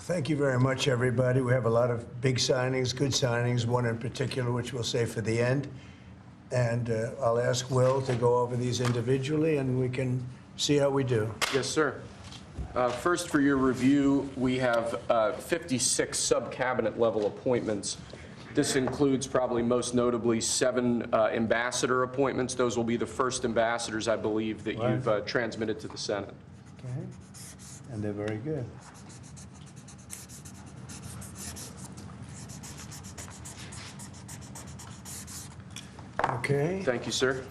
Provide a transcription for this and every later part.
Thank you very much, everybody. We have a lot of big signings, good signings, one in particular, which we'll save for the end. And I'll ask Will to go over these individually, and we can see how we do. Yes, sir. First, for your review, we have 56 sub-cabinet level appointments. This includes probably most notably 7 ambassador appointments. Those will be the first ambassadors, I believe, that you've transmitted to the Senate. Okay. And they're very good. Okay. Thank you, sir.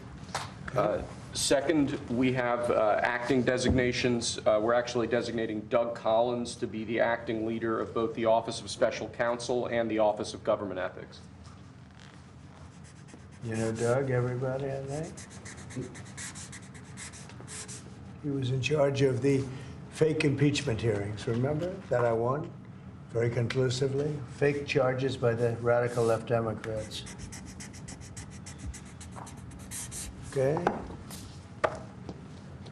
Second, we have acting designations. We're actually designating Doug Collins to be the acting leader of both the Office of Special Counsel and the Office of Government Ethics. You know Doug, everybody, I think? He was in charge of the fake impeachment hearings, remember, that I won very conclusively? Fake charges by the radical left Democrats. Okay.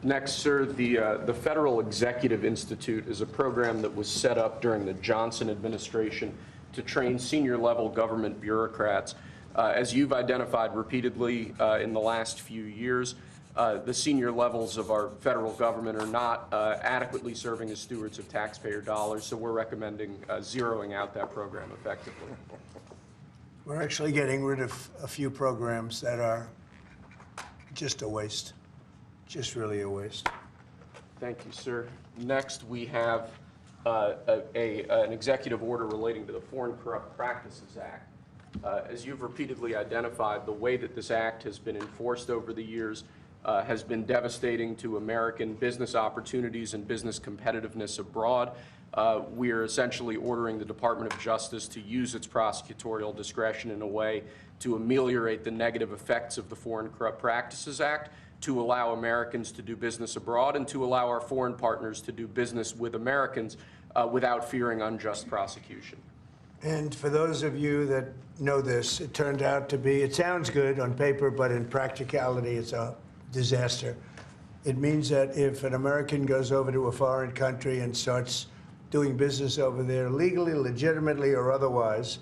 Next, sir, the Federal Executive Institute is a program that was set up during the Johnson administration to train senior-level government bureaucrats. As you've identified repeatedly in the last few years, the senior levels of our federal government are not adequately serving as stewards of taxpayer dollars, so we're recommending zeroing out that program effectively. We're actually getting rid of a few programs that are just a waste. Just really a waste. Thank you, sir. Next, we have an executive order relating to the Foreign Corrupt Practices Act. As you've repeatedly identified, the way that this act has been enforced over the years has been devastating to American business opportunities and business competitiveness abroad. We are essentially ordering the Department of Justice to use its prosecutorial discretion in a way to ameliorate the negative effects of the Foreign Corrupt Practices Act, to allow Americans to do business abroad, and to allow our foreign partners to do business with Americans without fearing unjust prosecution. And for those of you that know this, it turned out to be, it sounds good on paper, but in practicality, it's a disaster. It means that if an American goes over to a foreign country and starts doing business over there legally, legitimately, or otherwise,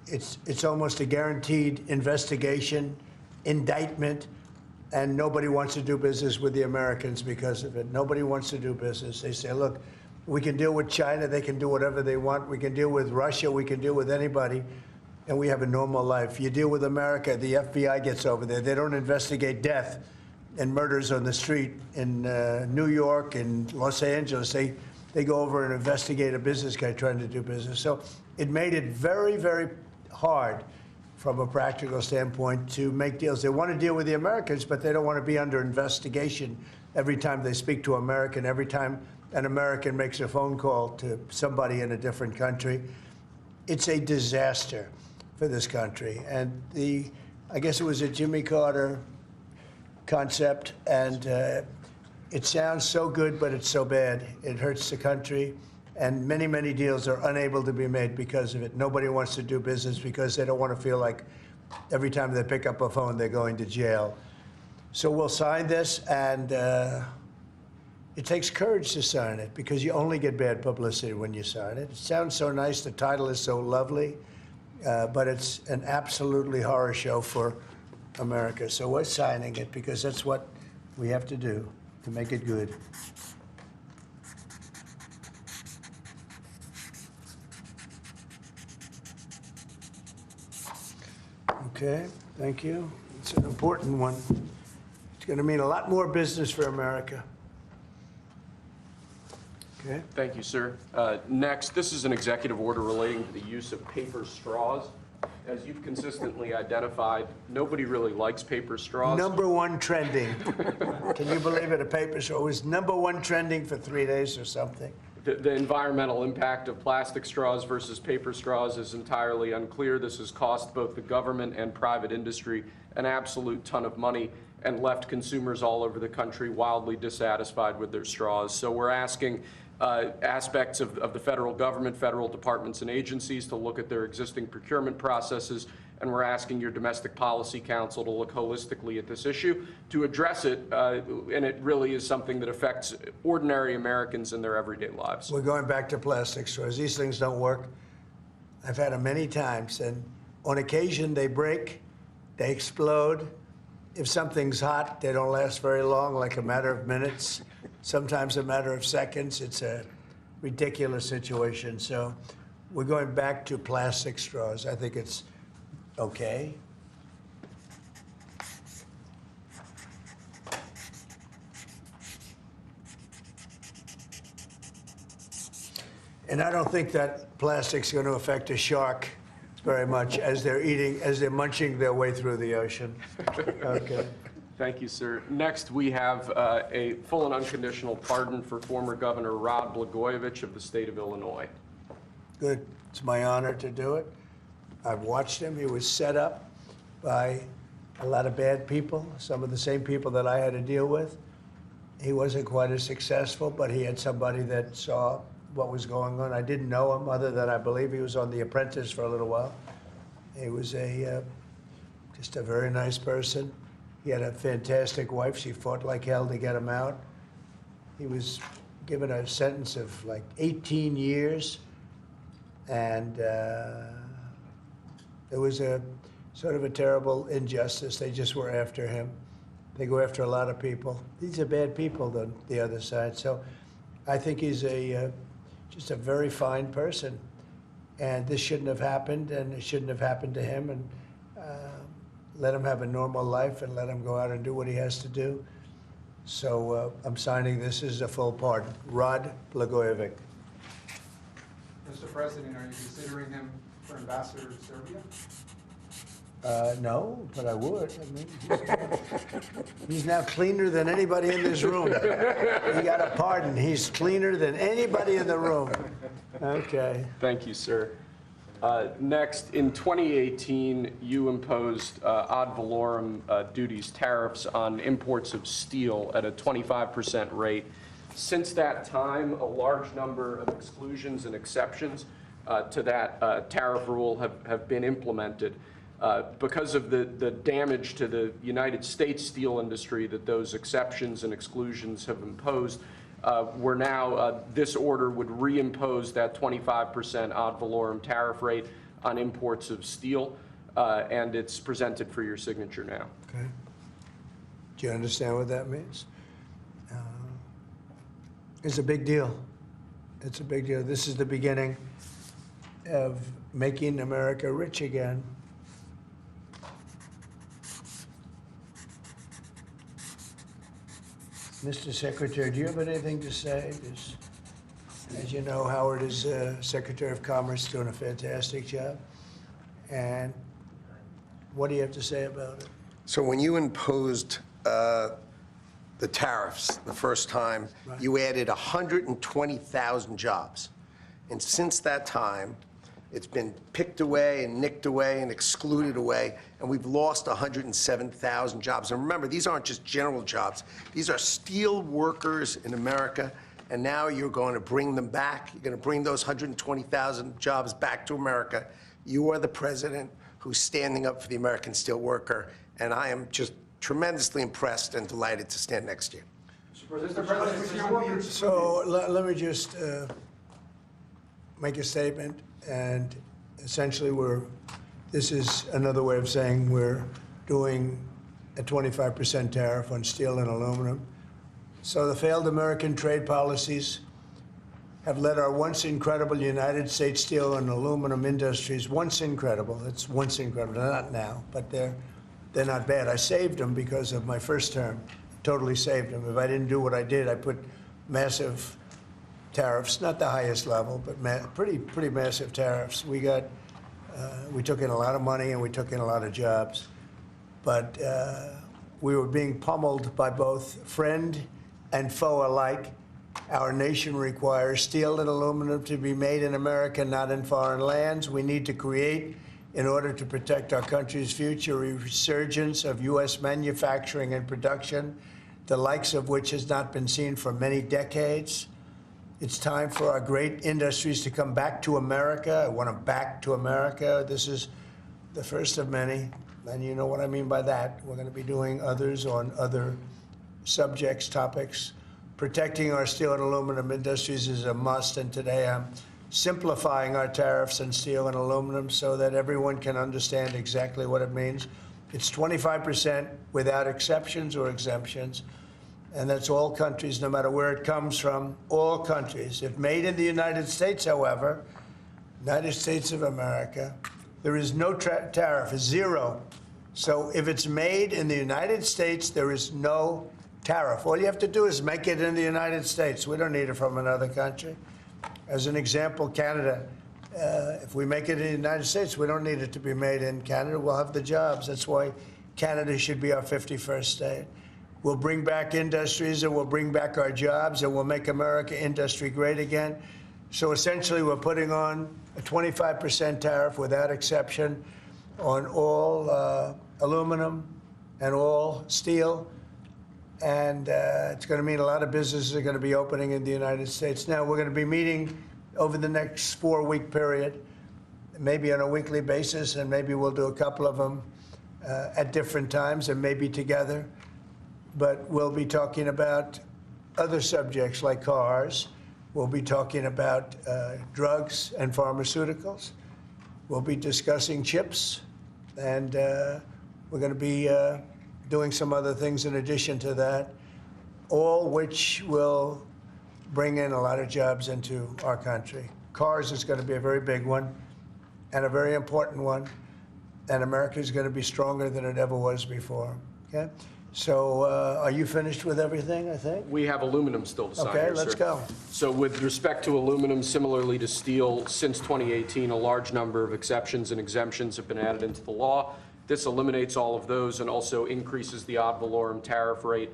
it's almost a guaranteed investigation, indictment, and nobody wants to do business with the Americans because of it. Nobody wants to do business. They say, look, we can deal with China, they can do whatever they want. We can deal with Russia, we can deal with anybody, and we have a normal life. You deal with America, the FBI gets over there. They don't investigate death and murders on the street in New York and Los Angeles. They go over and investigate a business guy trying to do business. So it made it very, very hard from a practical standpoint to make deals. They want to deal with the Americans, but they don't want to be under investigation every time they speak to an American, every time an American makes a phone call to somebody in a different country. It's a disaster for this country. And I guess it was a Jimmy Carter concept, and it sounds so good, but it's so bad. It hurts the country, and many, many deals are unable to be made because of it. Nobody wants to do business because they don't want to feel like every time they pick up a phone, they're going to jail. So we'll sign this, and it takes courage to sign it because you only get bad publicity when you sign it. It sounds so nice, the title is so lovely, but it's an absolutely horror show for America. So we're signing it because that's what we have to do to make it good. Okay, thank you. It's an important one. It's going to mean a lot more business for America. Okay. Thank you, sir. Next, this is an executive order relating to the use of paper straws. As you've consistently identified, nobody really likes paper straws. #1 trending. Can you believe it? A paper straw was #1 trending for 3 days or something. The environmental impact of plastic straws versus paper straws is entirely unclear. This has cost both the government and private industry an absolute ton of money and left consumers all over the country wildly dissatisfied with their straws. So we're asking aspects of the federal government, federal departments and agencies to look at their existing procurement processes and we're asking your Domestic Policy Council to look holistically at this issue to address it, and it really is something that affects ordinary Americans in their everyday lives. We're going back to plastic straws. These things don't work. I've had them many times, and on occasion they break, they explode. If something's hot, they don't last very long, like a matter of minutes, sometimes a matter of seconds. It's a ridiculous situation. So we're going back to plastic straws. I think it's okay. And I don't think that plastic's going to affect a shark very much as they're munching their way through the ocean. Okay. Thank you, sir. Next, we have a full and unconditional pardon for former Governor Rod Blagojevich of the state of Illinois. Good. It's my honor to do it. I've watched him. He was set up by a lot of bad people, some of the same people that I had to deal with. He wasn't quite as successful, but he had somebody that saw what was going on. I didn't know him other than I believe he was on The Apprentice for a little while. He was just a very nice person. He had a fantastic wife. She fought like hell to get him out. He was given a sentence of like 18 years. And it was a sort of a terrible injustice. They just were after him. They go after a lot of people. These are bad people on the other side. So I think he's just a very fine person. And this shouldn't have happened, and it shouldn't have happened to him. And let him have a normal life and let him go out and do what he has to do. So I'm signing this as a full pardon. Rod Blagojevich. Mr. President, are you considering him for ambassador to Serbia? No, but I would. I mean, he's now cleaner than anybody in this room. He got a pardon. He's cleaner than anybody in the room. Okay. Thank you, sir. Next, in 2018, you imposed ad valorem duties, tariffs on imports of steel at a 25% rate. Since that time, a large number of exclusions and exceptions to that tariff rule have been implemented. Because of the damage to the United States steel industry that those exceptions and exclusions have imposed, we're now, this order would reimpose that 25% ad valorem tariff rate on imports of steel, and it's presented for your signature now. Okay. Do you understand what that means? It's a big deal. It's a big deal. This is the beginning of making America rich again. Mr. Secretary, do you have anything to say? As you know, Howard is Secretary of Commerce, doing a fantastic job. And what do you have to say about it? So when you imposed the tariffs the first time, Right. You added 120,000 jobs. And since that time, it's been picked away and nicked away and excluded away, and we've lost 107,000 jobs. And remember, these aren't just general jobs. These are steel workers in America, and now you're going to bring them back. You're going to bring those 120,000 jobs back to America. You are the president who's standing up for the American steel worker, and I am just tremendously impressed and delighted to stand next to you. Mr. President, So let me just make a statement. And essentially, this is another way of saying we're doing a 25% tariff on steel and aluminum. So the failed American trade policies have led our once incredible United States steel and aluminum industries, once incredible, it's once incredible, not now, but they're not bad. I saved them because of my first term, totally saved them. If I didn't do what I did, I put massive tariffs, not the highest level, but pretty massive tariffs. We took in a lot of money and we took in a lot of jobs, but we were being pummeled by both friend and foe alike. Our nation requires steel and aluminum to be made in America, not in foreign lands. We need to create, in order to protect our country's future, a resurgence of U.S. manufacturing and production, the likes of which has not been seen for many decades. It's time for our great industries to come back to America. I want them back to America. This is the first of many, and you know what I mean by that. We're going to be doing others on other subjects, topics. Protecting our steel and aluminum industries is a must, and today I'm simplifying our tariffs on steel and aluminum so that everyone can understand exactly what it means. It's 25% without exceptions or exemptions, and that's all countries, no matter where it comes from, all countries. If made in the United States, however, United States of America, there is no tariff, it's zero. So if it's made in the United States, there is no tariff. All you have to do is make it in the United States. We don't need it from another country. As an example, Canada, if we make it in the United States, we don't need it to be made in Canada. We'll have the jobs. That's why Canada should be our 51st state. We'll bring back industries, and we'll bring back our jobs, and we'll make America industry great again. So essentially, we're putting on a 25% tariff without exception on all aluminum and all steel. And it's going to mean a lot of businesses are going to be opening in the United States. Now, we're going to be meeting over the next 4-week period, maybe on a weekly basis, and maybe we'll do a couple of them at different times and maybe together. But we'll be talking about other subjects like cars. We'll be talking about drugs and pharmaceuticals. We'll be discussing chips, and we're going to be doing some other things in addition to that, all which will bring in a lot of jobs into our country. Cars is going to be a very big one and a very important one, and America is going to be stronger than it ever was before. Okay? So are you finished with everything, I think? We have aluminum still to sign Okay, here, let's sir. go. So with respect to aluminum, similarly to steel, since 2018, a large number of exceptions and exemptions have been added into the law. This eliminates all of those and also increases the ad valorem tariff rate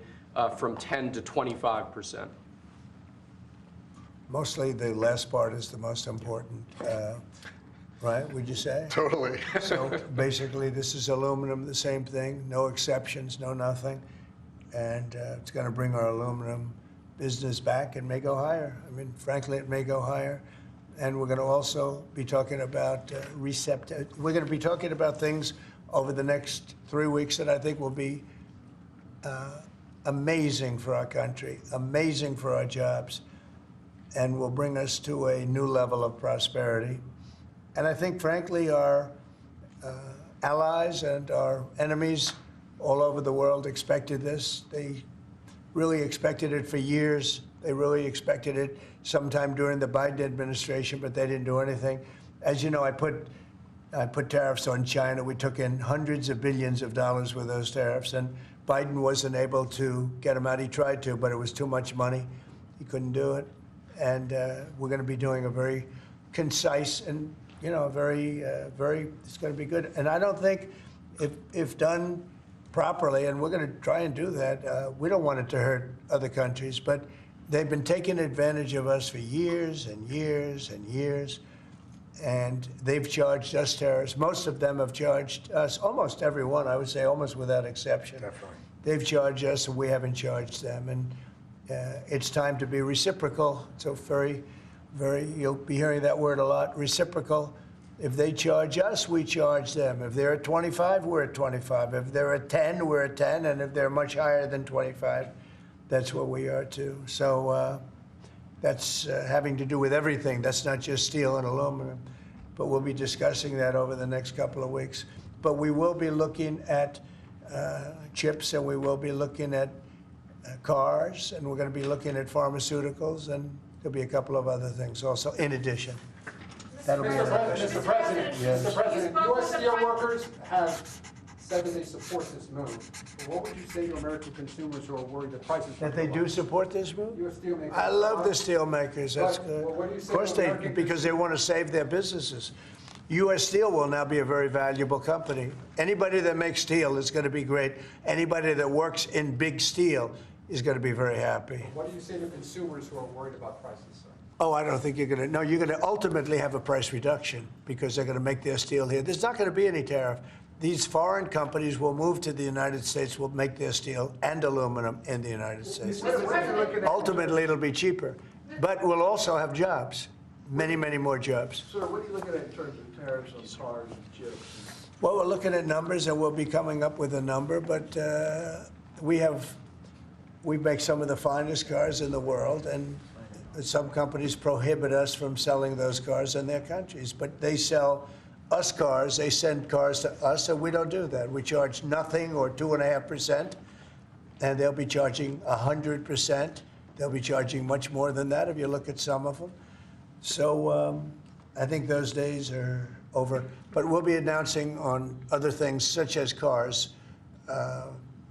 from 10 to 25%. Mostly the last part is the most important, right, would you say? Totally. So basically, this is aluminum, the same thing, no exceptions, no nothing. And it's going to bring our aluminum business back and may go higher. I mean, frankly, it may go higher. And we're going to also be talking about we're going to be talking about things over the next 3 weeks that I think will be amazing for our country, amazing for our jobs, and will bring us to a new level of prosperity. And I think, frankly, our allies and our enemies all over the world expected this. They really expected it for years. They really expected it sometime during the Biden administration, but they didn't do anything. As you know, I put tariffs on China. We took in hundreds of billions of dollars with those tariffs, and Biden wasn't able to get them out. He tried to, but it was too much money. He couldn't do it. And we're going to be doing a very concise and, you know, it's going to be good. And I don't think if done properly, and we're going to try and do that, we don't want it to hurt other countries, but they've been taking advantage of us for years and years and years. And they've charged us tariffs. Most of them have charged us, almost everyone, I would say, almost without exception. Definitely. They've charged us, and we haven't charged them. And it's time to be reciprocal. So you'll be hearing that word a lot, reciprocal. If they charge us, we charge them. If they're at 25, we're at 25. If they're at 10, we're at 10. And if they're much higher than 25, that's what we are too. So that's having to do with everything. That's not just steel and aluminum. But we'll be discussing that over the next couple of weeks. But we will be looking at chips, and we will be looking at cars, and we're going to be looking at pharmaceuticals, and there'll be a couple of other things also in addition. That'll be Mr. President, Yes. Mr. President, U.S. steel workers have said that they support this move. But what would you say to American consumers who are worried that prices That they do support this move? U.S. steelmakers. I love the steel makers. That's But, good. well, what do you Of say course to they, American because they want to save their businesses. U.S. Steel will now be a very valuable company. Anybody that makes steel is going to be great. Anybody that works in big steel is going to be very happy. What do you say to consumers who are worried about prices, sir? Oh, I don't think you're going to. No, you're going to ultimately have a price reduction because they're going to make their steel here. There's not going to be any tariff. These foreign companies will move to the United States, will make their steel and aluminum in the United States. Ultimately, it'll be cheaper. But we'll also have jobs, many, many more jobs. Sir, what are you looking at in terms of tariffs on cars and chips? Well, we're looking at numbers, and we'll be coming up with a number, but we make some of the finest cars in the world, and some companies prohibit us from selling those cars in their countries. But they sell us cars, they send cars to us, and we don't do that. We charge nothing or 2.5%, and they'll be charging 100%. They'll be charging much more than that if you look at some of them. So I think those days are over. But we'll be announcing on other things, such as cars.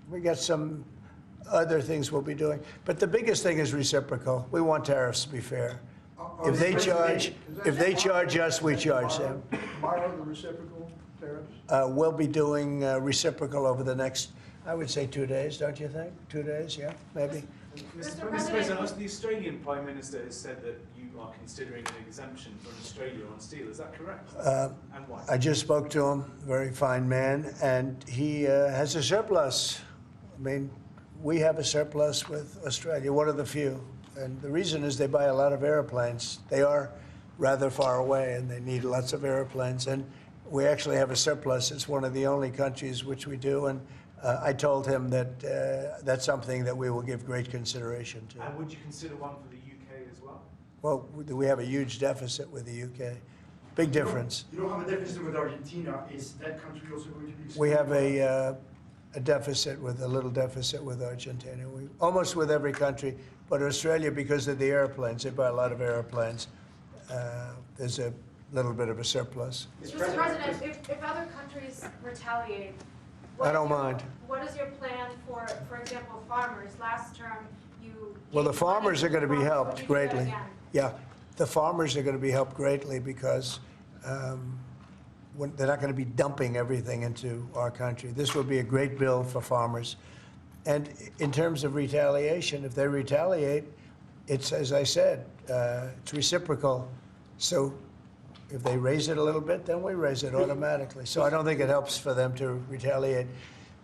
We got some other things we'll be doing. But the biggest thing is reciprocal. We want tariffs to be fair. If they charge us, we charge them. Tomorrow, the reciprocal tariffs? We'll be doing reciprocal over the next, I would say, 2 days, don't you think? 2 days, yeah, maybe. Mr. President, the Australian Prime Minister has said that you are considering an exemption from Australia on steel. Is that correct? And why? I just spoke to him, very fine man, and he has a surplus. I mean, we have a surplus with Australia, one of the few. And the reason is they buy a lot of airplanes. They are rather far away, and they need lots of airplanes. And we actually have a surplus. It's one of the only countries which we do. And I told him that that's something that we will give great consideration to. And would you consider one for the UK as well? Well, we have a huge deficit with the UK. Big difference. You don't have a deficit with Argentina. Is that country also going to be excluded? We have a deficit with a little deficit with Argentina. Almost with every country, but Australia, because of the airplanes, they buy a lot of airplanes. There's a little bit of a surplus. Mr. President, if other countries retaliate, I don't mind. What is your plan for example, farmers? Last term, you... Well, the farmers are going to be helped Would you do that greatly. again? Yeah, the farmers are going to be helped greatly because they're not going to be dumping everything into our country. This will be a great bill for farmers. And in terms of retaliation, if they retaliate, it's, as I said, it's reciprocal. So if they raise it a little bit, then we raise it automatically. So I don't think it helps for them to retaliate.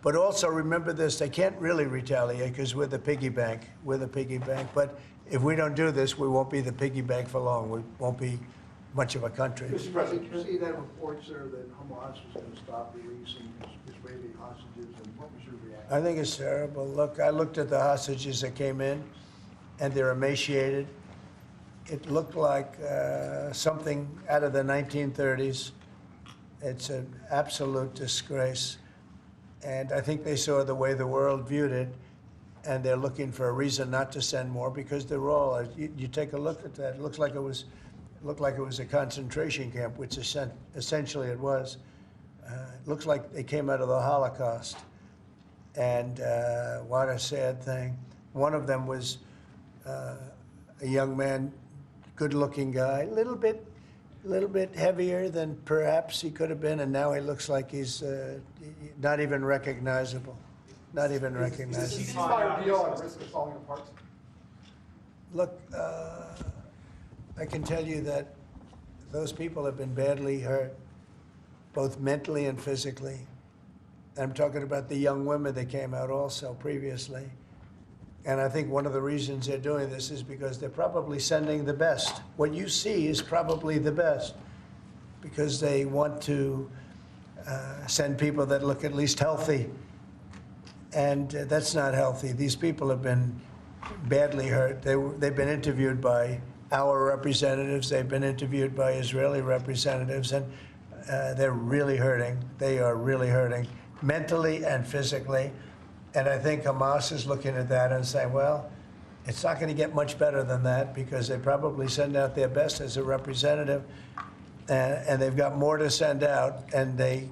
But also remember this, they can't really retaliate because we're the piggy bank. We're the piggy bank. But if we don't do this, we won't be the piggy bank for long. We won't be much of a country. Mr. President, you see that report, sir, that Hamas was going to stop releasing Israeli hostages, and what was your reaction? I think it's terrible. Look, I looked at the hostages that came in, and they're emaciated. It looked like something out of the 1930s. It's an absolute disgrace. And I think they saw the way the world viewed it, and they're looking for a reason not to send more because they're all, you take a look at that, it looks like it was a concentration camp, which essentially it was. It looks like they came out of the Holocaust. And what a sad thing. One of them was a young man, good-looking guy, a little bit heavier than perhaps he could have been, and now he looks like he's not even recognizable. Not even Is recognizable. the ceasefire deal at risk of falling apart? Look, I can tell you that those people have been badly hurt, both mentally and physically. I'm talking about the young women that came out also previously. And I think one of the reasons they're doing this is because they're probably sending the best. What you see is probably the best because they want to send people that look at least healthy. And that's not healthy. These people have been badly hurt. They've been interviewed by our representatives. They've been interviewed by Israeli representatives, and they're really hurting. They are really hurting mentally and physically. And I think Hamas is looking at that and saying, well, it's not going to get much better than that because they probably send out their best as a representative, and they've got more to send out, and they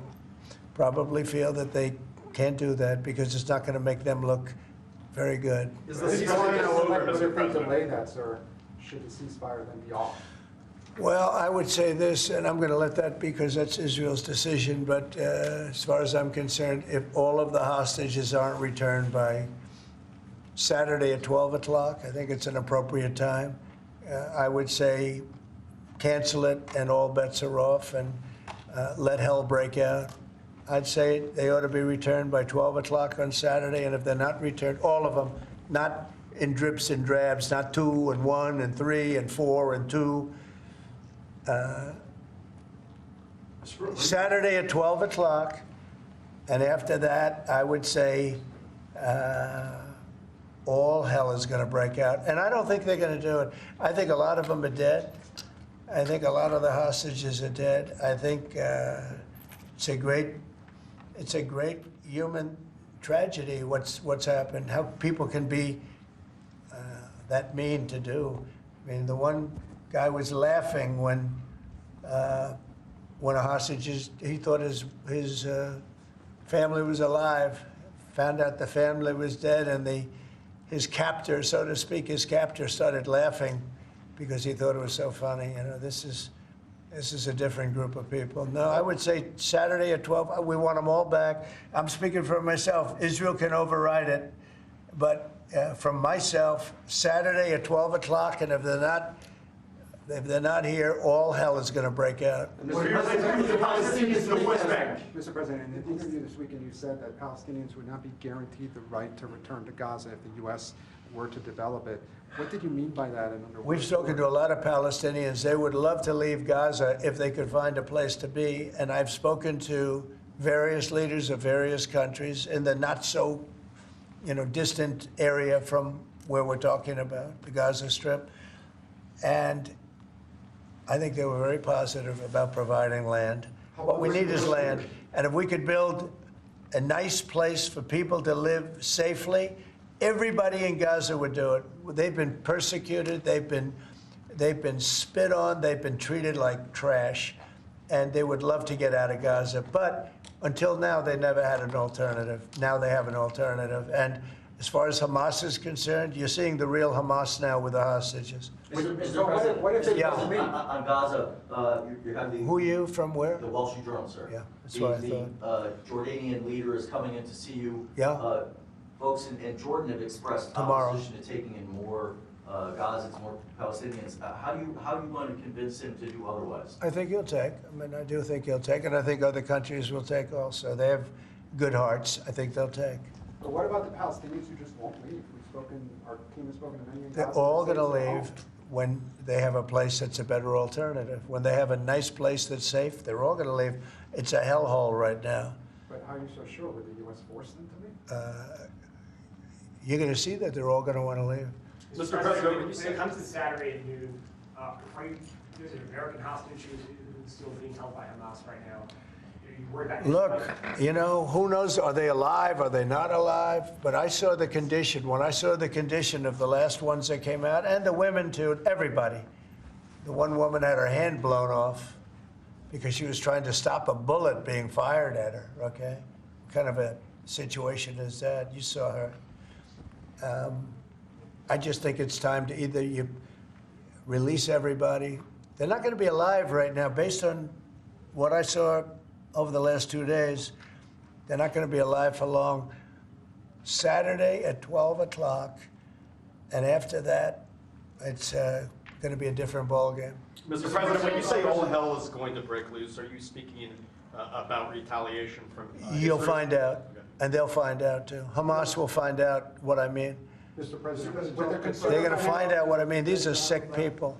probably feel that they can't do that because it's not going to make them look very good. Is the ceasefire delay that, sir? Should the ceasefire then be off? Well, I would say this, and I'm going to let that because that's Israel's decision, but as far as I'm concerned, if all of the hostages aren't returned by Saturday at 12 o'clock, I think it's an appropriate time. I would say cancel it and all bets are off and let hell break out. I'd say they ought to be returned by 12 o'clock on Saturday, and if they're not returned, all of them, not in drips and drabs, not 2 and 1 and 3 and 4 and 2. Saturday at 12 o'clock, and after that, I would say all hell is going to break out. And I don't think they're going to do it. I think a lot of them are dead. I think a lot of the hostages are dead. I think it's a great human tragedy what's happened, how people can be that mean to do. I mean, the one guy was laughing when a hostage, he thought his family was alive, found out the family was dead, and his captor, so to speak, started laughing because he thought it was so funny. You know, this is a different group of people. No, I would say Saturday at 12, we want them all back. I'm speaking for myself. Israel can override it, but from myself, Saturday at 12 o'clock, and if they're not here, all hell is going to break out. Mr. President, the Palestinians in the West Bank. Mr. President, in an interview this weekend, you said that Palestinians would not be guaranteed the right to return to Gaza if the U.S. were to develop it. What did you mean by that? And under We've spoken to a lot of Palestinians. They would love to leave Gaza if they could find a place to be. And I've spoken to various leaders of various countries in the not so, distant area from where we're talking about, the Gaza Strip. And I think they were very positive about providing land. What we need is land. And if we could build a nice place for people to live safely, everybody in Gaza would do it. They've been persecuted, they've been spit on, they've been treated like trash, and they would love to get out of Gaza. But until now, they never had an alternative. Now they have an alternative. And as far as Hamas is concerned, you're seeing the real Hamas now with the hostages. Mr. President, what if they Yeah. don't meet? on Gaza, you have the... Who are you, from where? The Wall Street Journal, sir. Yeah, that's what I The Jordanian leader is coming in to see you. Yeah. Folks in Jordan have expressed Tomorrow. opposition to taking in more Gazans, more Palestinians. How are you going to convince him to do otherwise? I think he'll take. I mean, I do think he'll take, and I think other countries will take also. They have good hearts. I think they'll take. But what about the Palestinians who just won't leave? Our team has spoken to many in Gaza. They're all going to They say leave when they have a place that's a better alternative. When they have a nice place that's safe, they're all going to leave. It's a hellhole right now. But how are you so sure? Would the U.S. force them to leave? You're going to see that they're all going to want to leave. Mr. President, when it comes to Saturday at noon, there's an American hostage who's still being held by Hamas right now. Are you worried about Look, who knows? Are they alive? Are they not alive? But I saw the condition. When I saw the condition of the last ones that came out, and the women too, everybody. The one woman had her hand blown off because she was trying to stop a bullet being fired at her, okay? What kind of a situation is that? You saw her. I just think it's time to either you release everybody. They're not going to be alive right now, based on what I saw over the last 2 days. They're not going to be alive for long. Saturday at 12 o'clock, and after that, it's going to be a different ballgame. Mr. President, when you say all hell is going to break loose, are you speaking about retaliation from You'll Israel? find out, and they'll find out too. Hamas will find out what I mean. Mr. President, with their They're going to find out what I mean. These are sick people,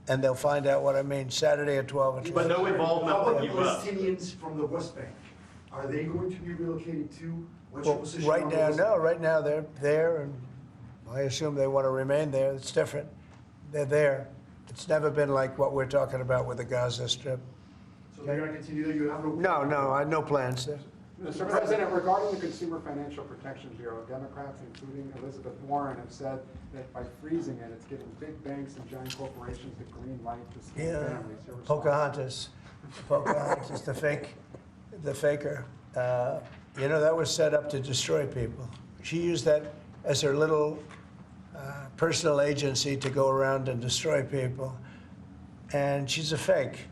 and they'll find out what I mean Saturday at 12 o'clock. But no involvement How from about the U.S. Palestinians from the West Bank? Are they going to be relocated too? What's your Well, position right on the now, West no. Bank? Right now, they're there, and I assume they want to remain there. It's different. They're there. It's never been like what we're talking about with the Gaza Strip. So they're going to continue there? You have No, I have no plans there. Mr. President, regarding the Consumer Financial Protection Bureau, Democrats, including Elizabeth Warren, have said that by freezing it, it's giving big banks and giant corporations the green light to scam Yeah, families. Your response? Pocahontas, the faker. That was set up to destroy people. She used that as her little personal agency to go around and destroy people. And she's a fake.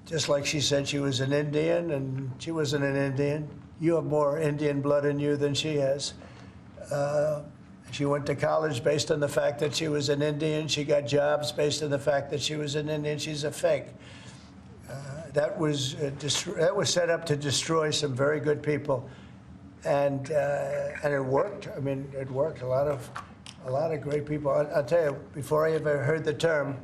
Just like she said she was an Indian, and she wasn't an Indian. You have more Indian blood in you than she has. She went to college based on the fact that she was an Indian. She got jobs based on the fact that she was an Indian. She's a fake. That was set up to destroy some very good people, and it worked. I mean, it worked. A lot of great people. I'll tell you, before I ever heard the term,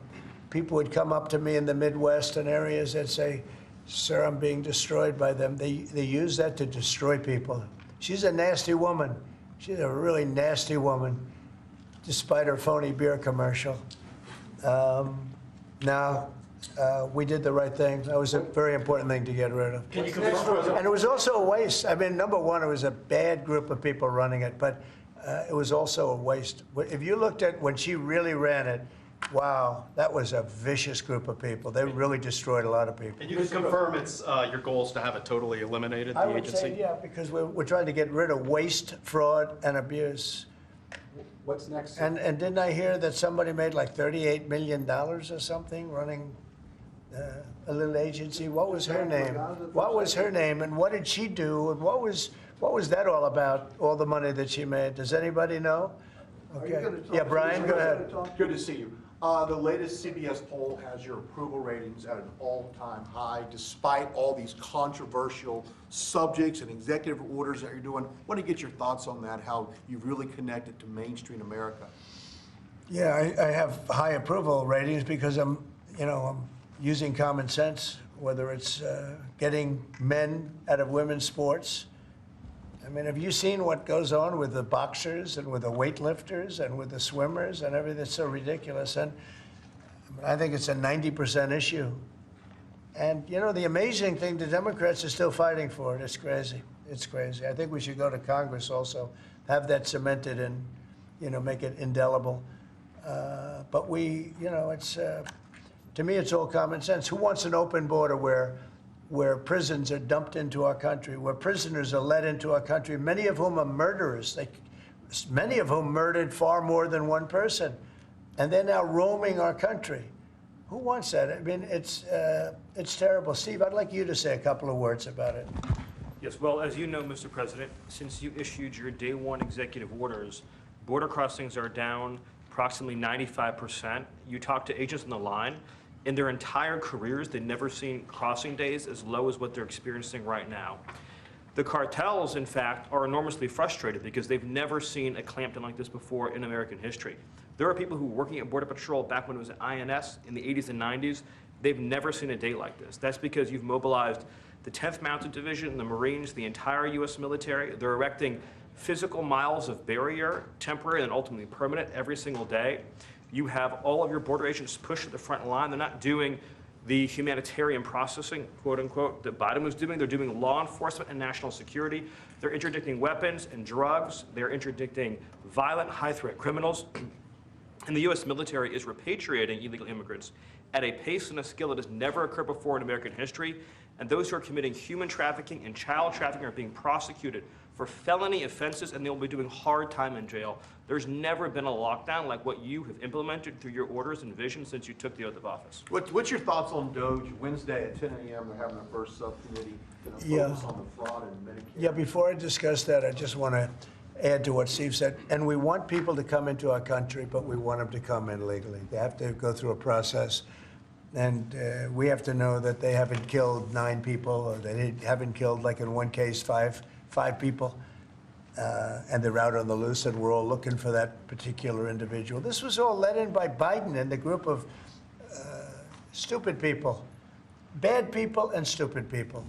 people would come up to me in the Midwest and areas that say, Sir, I'm being destroyed by them. They use that to destroy people. She's a nasty woman. She's a really nasty woman, despite her phony beer commercial. We did the right thing. That was a very important thing to get rid of. Can you confirm? And it was also a waste. I mean, number one, it was a bad group of people running it, but it was also a waste. If you looked at when she really ran it, wow, that was a vicious group of people. They really destroyed a lot of people. And you can confirm it's your goal is to have it totally eliminated, I the would agency? say, yeah, because we're trying to get rid of waste, fraud, and abuse. What's next? And didn't I hear that somebody made like $38 million or something running a little agency? What was her name? What was her name, and what did she do, and what was that all about, all the money that she made? Does anybody know? Are you Okay. gonna talk- Yeah, Brian, go are you gonna ahead. talk- Good to see you. The latest CBS poll has your approval ratings at an all-time high, despite all these controversial subjects and executive orders that you're doing. Want to get your thoughts on that, how you've really connected to mainstream America. Yeah, I have high approval ratings because I'm using common sense, whether it's getting men out of women's sports. I mean, have you seen what goes on with the boxers and with the weightlifters and with the swimmers and everything? It's so ridiculous. And I think it's a 90% issue. And, the amazing thing, the Democrats are still fighting for it. It's crazy. It's crazy. I think we should go to Congress also, have that cemented and, make it indelible. But it's, to me, it's all common sense. Who wants an open border where prisons are dumped into our country, where prisoners are led into our country, many of whom are murderers, many of whom murdered far more than one person, and they're now roaming our country? Who wants that? I mean, it's terrible. Steve, I'd like you to say a couple of words about it. Yes, well, as you know, Mr. President, since you issued your day one executive orders, border crossings are down approximately 95%. You talk to agents on the line, in their entire careers, they've never seen crossing days as low as what they're experiencing right now. The cartels, in fact, are enormously frustrated because they've never seen a clampdown like this before in American history. There are people who were working at Border Patrol back when it was at INS in the 80s and 90s. They've never seen a day like this. That's because you've mobilized the 10th Mounted Division, the Marines, the entire U.S. military. They're erecting physical miles of barrier, temporary and ultimately permanent, every single day. You have all of your border agents pushed to the front line. They're not doing the humanitarian processing, quote unquote, that Biden was doing. They're doing law enforcement and national security. They're interdicting weapons and drugs. They're interdicting violent, high-threat criminals. And the U.S. military is repatriating illegal immigrants at a pace and a skill that has never occurred before in American history. And those who are committing human trafficking and child trafficking are being prosecuted for felony offenses, and they'll be doing hard time in jail. There's never been a lockdown like what you have implemented through your orders and vision since you took the oath of office. What's your thoughts on DOGE? Wednesday at 10 a.m. They're having their first subcommittee focus on the fraud in Medicare. Yeah, before I discuss that, I just want to add to what Steve said. And we want people to come into our country, but we want them to come in legally. They have to go through a process. And we have to know that they haven't killed 9 people, or they haven't killed, like in one case, five people. And they're out on the loose, and we're all looking for that particular individual. This was all led in by Biden and the group of stupid people, bad people and stupid people.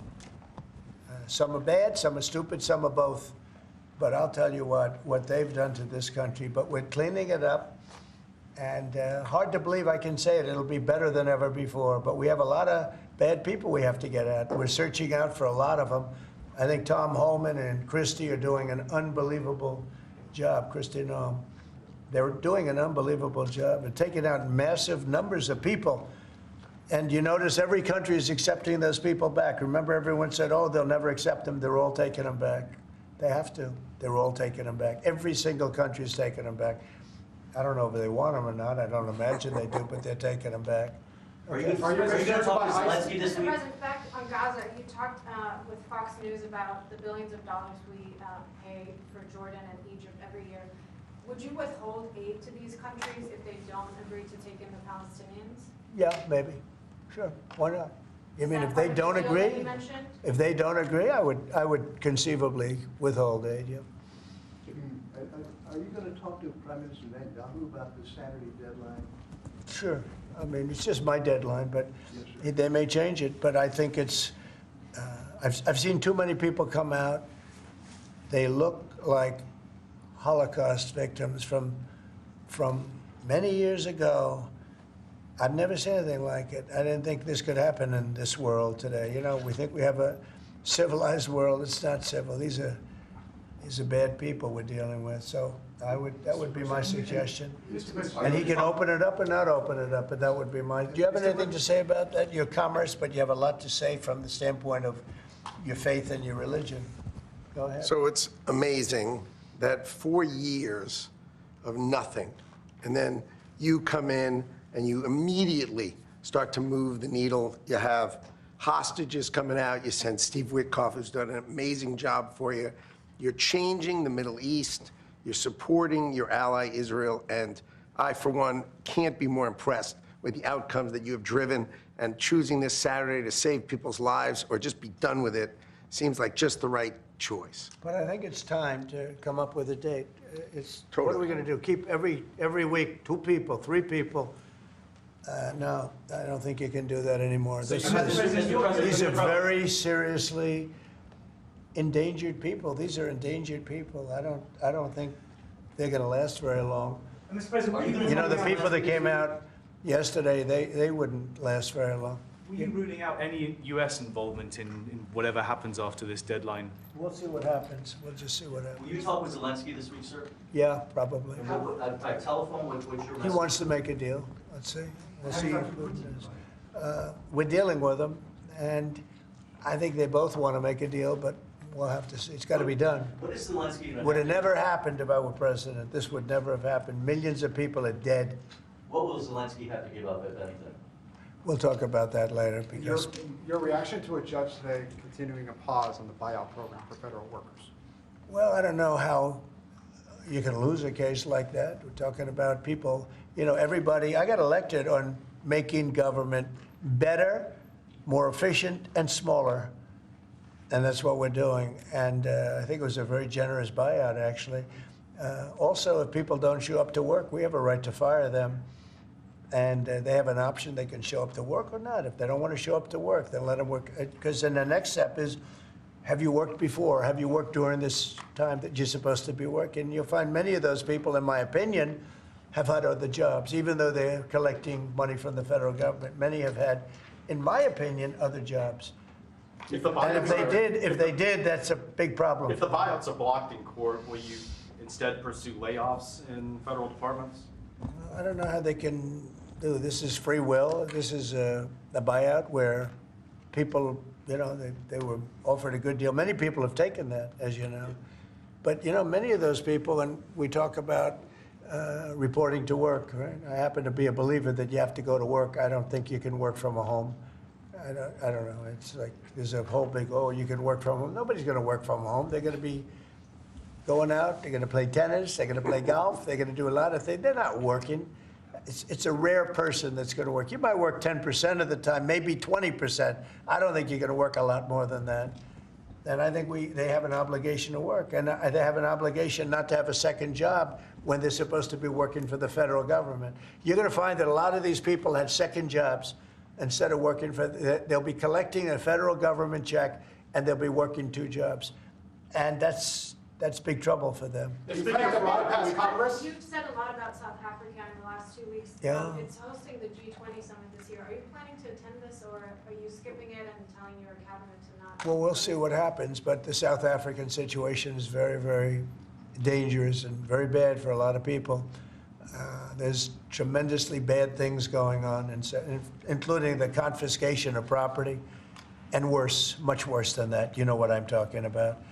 Some are bad, some are stupid, some are both. But I'll tell you what they've done to this country. But we're cleaning it up. And hard to believe I can say it. It'll be better than ever before. But we have a lot of bad people we have to get at. We're searching out for a lot of them. I think Tom Holman and Christie are doing an unbelievable job. Christie, no. They're doing an unbelievable job and taking out massive numbers of people. And you notice every country is accepting those people back. Remember, everyone said, oh, they'll never accept them. They're all taking them back. They have to. They're all taking them back. Every single country is taking them back. I don't know if they want them or not. I don't imagine they do, but they're taking them back. Are you going to talk to Zelensky this Mr. week? President, back on Gaza, you talked with Fox News about the billions of dollars we pay for Jordan and Egypt every year. Would you withhold aid to these countries if they don't agree to take in the Palestinians? Yeah, maybe. Sure. Why not? You mean Is if that they part don't of the deal that agree? you mentioned? If they don't agree, I would conceivably withhold aid. Yeah. Are you going to talk to Prime Minister Netanyahu about the Saturday deadline? Sure. I mean, it's just my deadline, but they may change it. But I think it's, I've seen too many people come out. They look like Holocaust victims from many years ago. I've never seen anything like it. I didn't think this could happen in this world today. You know, we think we have a civilized world. It's not civil. These are bad people we're dealing with. So that would be my suggestion. And he can open it up or not open it up, but that would be my. Do you have anything to say about that? Your commerce, but you have a lot to say from the standpoint of your faith and your religion. Go ahead. So it's amazing that 4 years of nothing, and then you come in and you immediately start to move the needle. You have hostages coming out. You send Steve Witkoff, who's done an amazing job for you. You're changing the Middle East. You're supporting your ally, Israel. And I, for one, can't be more impressed with the outcomes that you have driven. And choosing this Saturday to save people's lives or just be done with it seems like just the right choice. But I think it's time to come up with a date. It's Totally. What are we going to do? Keep every week 2 people, 3 people? No, I don't think you can do that anymore. These are very seriously endangered people. These are endangered people. I don't think they're going to last very long. Mr. President, You know, the people that came out yesterday, they wouldn't last very long. were you ruling out any U.S. involvement in whatever happens after this deadline? We'll see what happens. We'll just see what happens. Will you talk with Zelensky this week, sir? Yeah, probably. By telephone, what's your message? He wants to make a deal. Let's see. We'll see. We're dealing with him, and I think they both want to make a deal, but we'll have to see. It's got to be done. What is Zelensky? Would have never happened if I were president. This would never have happened. Millions of people are dead. What will Zelensky have to give up, if anything? We'll talk about that later because Your reaction to a judge today continuing a pause on the buyout program for federal workers? well, I don't know how you can lose a case like that. We're talking about people, you know, everybody. I got elected on making government better, more efficient, and smaller. And that's what we're doing. And I think it was a very generous buyout, actually. Also, if people don't show up to work, we have a right to fire them. And they have an option. They can show up to work or not. If they don't want to show up to work, then let them work. Because then the next step is, have you worked before? Have you worked during this time that you're supposed to be working? You'll find many of those people, in my opinion, have had other jobs, even though they're collecting money from the federal government. Many have had, in my opinion, other jobs. And if they did, that's a big problem. If the buyouts are blocked in court, will you instead pursue layoffs in federal departments? I don't know how they can do. This is free will. This is a buyout where people, you know, they were offered a good deal. Many people have taken that, as you know. But, you know, many of those people, and we talk about reporting to work, right? I happen to be a believer that you have to go to work. I don't think you can work from a home. I don't know. It's like there's a whole big, oh, you can work from home. Nobody's going to work from home. They're going to be going out. They're going to play tennis. They're going to play golf. They're going to do a lot of things. They're not working. It's a rare person that's going to work. You might work 10% of the time, maybe 20%. I don't think you're going to work a lot more than that. And I think they have an obligation to work. And they have an obligation not to have a second job when they're supposed to be working for the federal government. You're going to find that a lot of these people had second jobs. Instead of working they'll be collecting a federal government check, and they'll be working 2 jobs. And that's big trouble for them. You've said a lot about South Africa in the last 2 weeks. Yeah. It's hosting the G20 summit this year. Are you planning to attend this, or are you skipping it and telling your cabinet to not? Well, we'll see what happens, but the South African situation is very, very dangerous and very bad for a lot of people. There's tremendously bad things going on, including the confiscation of property, and worse, much worse than that. You know what I'm talking about.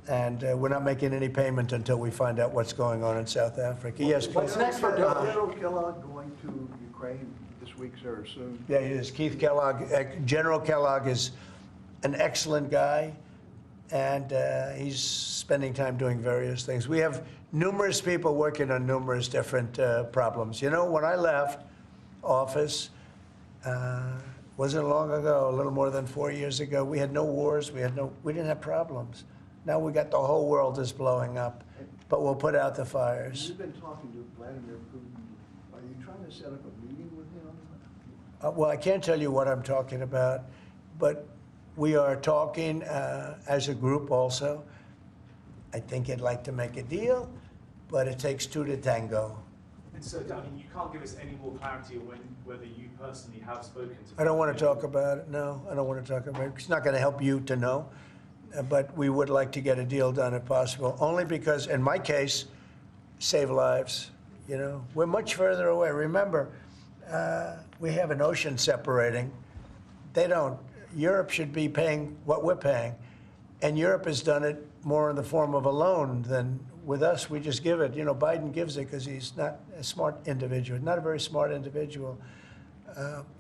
And we're not making any payment until we find out what's going on in South Africa. Yes, please. What's next for General Kellogg going to Ukraine this week, sir, or soon? Yeah, he is. Keith Kellogg. General Kellogg is an excellent guy, and he's spending time doing various things. We have numerous people working on numerous different problems. You know, when I left office, wasn't long ago, a little more than 4 years ago, we had no wars, we didn't have problems. Now we got the whole world is blowing up, but we'll put out the fires. You've been talking to Vladimir Putin. Are you trying to set up a meeting with him Well, I can't tell you what I'm talking about, but we are talking as a group also. I think I'd like to make a deal, but it takes two to tango. And so, I mean, you can't give us any more clarity on whether you personally have spoken to. I don't want to talk about it, no. I don't want to talk about it. It's not going to help you to know, but we would like to get a deal done if possible, only because, in my case, save lives. You know, we're much further away. Remember, we have an ocean separating. They don't. Europe should be paying what we're paying, and Europe has done it more in the form of a loan than with us. We just give it. You know, Biden gives it because he's not a smart individual, not a very smart individual.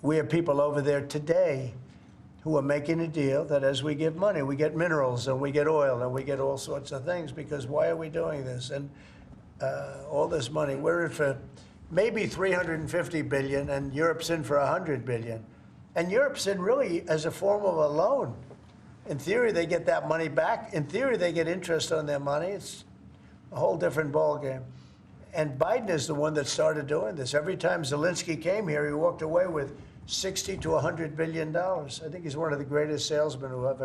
We have people over there today who are making a deal that as we give money, we get minerals and we get oil and we get all sorts of things, because why are we doing this? And all this money, we're in for maybe 350 billion, and Europe's in for 100 billion. And Europe's in really as a form of a loan. In theory, they get that money back. In theory, they get interest on their money. It's a whole different ballgame. And Biden is the one that started doing this. Every time Zelensky came here, he walked away with $60 to $100 billion. I think he's one of the greatest salesmen who have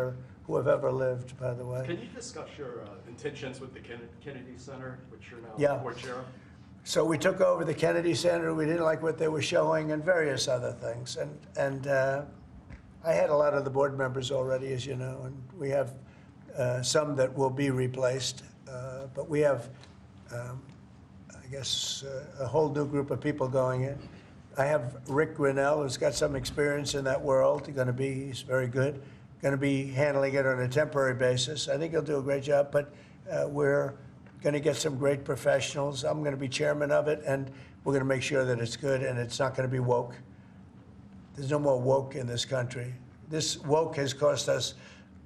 ever lived, by the way. Can you discuss your intentions with the Kennedy Center, which you're now board chair of? So we took over the Kennedy Center. We didn't like what they were showing and various other things. And I had a lot of the board members already, as you know, and we have some that will be replaced. But we have, I guess, a whole new group of people going in. I have Rick Grinnell, who's got some experience in that world. He's very good. Going to be handling it on a temporary basis. I think he'll do a great job, but we're going to get some great professionals. I'm going to be chairman of it, and we're going to make sure that it's good and it's not going to be woke. There's no more woke in this country. This woke has cost us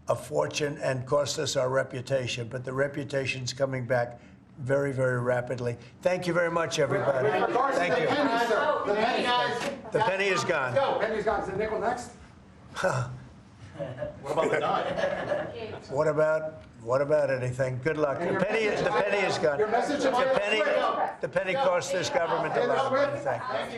a fortune and cost us our reputation, but the reputation's coming back very, very rapidly. Thank you very much, everybody. Thank you. The penny, guys. The penny is gone. Go, penny's gone. Is the nickel next? What about the dime? What about anything? Good luck. The penny is gone. Your message to The penny cost this government a lot of money. Thank you.